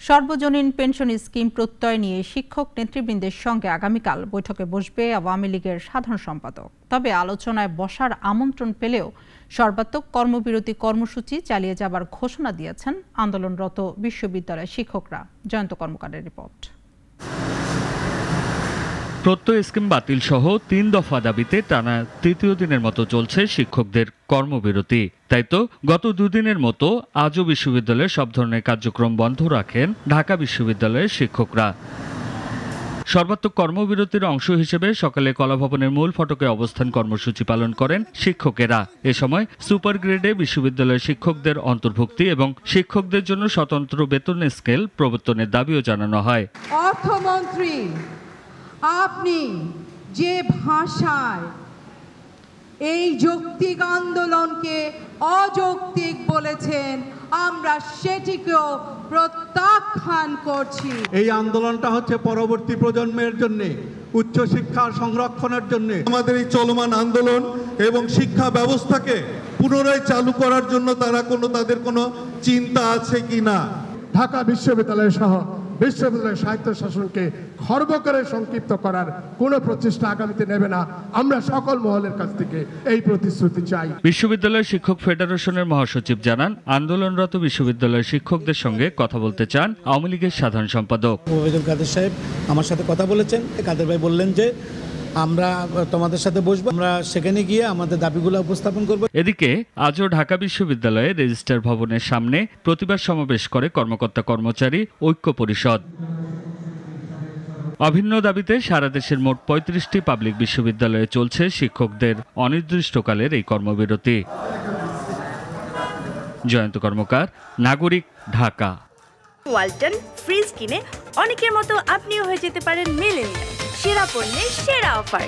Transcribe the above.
সর্বজনীন pension scheme প্রত্যয় নিয়ে শিক্ষক নেতৃবৃন্দের সঙ্গে আগামীকাল বৈঠকে বসবে আওয়ামী লীগের সাধারণ সম্পাদক। তবে আলোচনায় বসার আমন্ত্রণ পেলেও সর্বাত্মক কর্মবিরতি কর্মসূচি চালিয়ে যাবার ঘোষণা দিয়েছেন আন্দোলনরত বিশ্ববিদ্যালয়ের শিক্ষকরা। জয়ন্ত কর্মকারের রিপোর্ট। প্রত্যয় স্কিম বাতিল সহ ৩ দফা দাবিতে টানা তৃতীয় দিনের মতো চলছে শিক্ষকদের কর্মবিরতি। তাই তো গত দুদিনের মতো আজও বিশ্ববিদ্যালয়ের সব ধরনের কার্যক্রম বন্ধ রাখেন ঢাকা বিশ্ববিদ্যালয়ের শিক্ষকরা। সর্বাত্মক কর্মবিরতির অংশ হিসেবে সকালে কলাভবনের মূল ফটকে অবস্থান কর্মসূচি পালন করেন শিক্ষকেরা। এ সময় সুপার গ্রেডে বিশ্ববিদ্যালয়ের শিক্ষকদের অন্তর্ভুক্তি এবং শিক্ষকদের জন্য স্বতন্ত্র বেতন স্কেল প্রবর্তনের দাবিও জানানো হয়। অর্থমন্ত্রী, আপনি যে ভাষায় এই যৌক্তিক আন্দোলনকে অযৌক্তিক বলেছেন, আমরা সেটিকেও প্রত্যাখ্যান করছি। এই আন্দোলনটা হচ্ছে পরবর্তী প্রজন্মের জন্য, উচ্চশিক্ষার সংরক্ষণের জন্য। আমাদের এই চলমান আন্দোলন এবং শিক্ষা ব্যবস্থাকে পুনরায় চালু করার জন্য তাদের কোনো চিন্তা আছে কিনা। ঢাকা বিশ্ববিদ্যালয় সহ বিশ্ববিদ্যালয়ের স্বায়ত্ত শাসনকে খর্ব করে সংক্ষিপ্ত করার কোনো প্রচেষ্টা আগামীতে নেবে না। আমরা সকল মহলের কাছ থেকে এই প্রতিশ্রুতি চাই। বিশ্ববিদ্যালয় শিক্ষক ফেডারেশনের মহাসচিব জানান, আন্দোলনরত বিশ্ববিদ্যালয়ের শিক্ষকদের সঙ্গে কথা বলতে চান আওয়ামী লীগের সাধারণ সম্পাদক ওবায়দুল কাদের সাহেব আমার সাথে কথা বলেছেন। কাদের ভাই বললেন যে আমরা তোমাদের সাথে বসবো, আমরা সেখানে গিয়ে আমাদের দাবিগুলো উপস্থাপন করব। এদিকে আজও ঢাকা বিশ্ববিদ্যালয়ের রেজিস্ট্রার ভবনের সামনে প্রতিবাদ সমাবেশ করে কর্মকর্তা কর্মচারী ঐক্য পরিষদ। অভিন্ন দাবিতে সারা দেশের মোট ৩৫টি পাবলিক বিশ্ববিদ্যালয়ে চলছে শিক্ষকদের অনির্দিষ্টকালের এই কর্মবিরতি। জয়ন্ত কর্মকার, নাগরিক, ঢাকা। ওয়ালটন ফ্রিজ কিনে অনেকের মতো আপনিও হয়ে যেতে পারেন মিলেনিয়াল। সেরা পণ্যের সেরা অফার।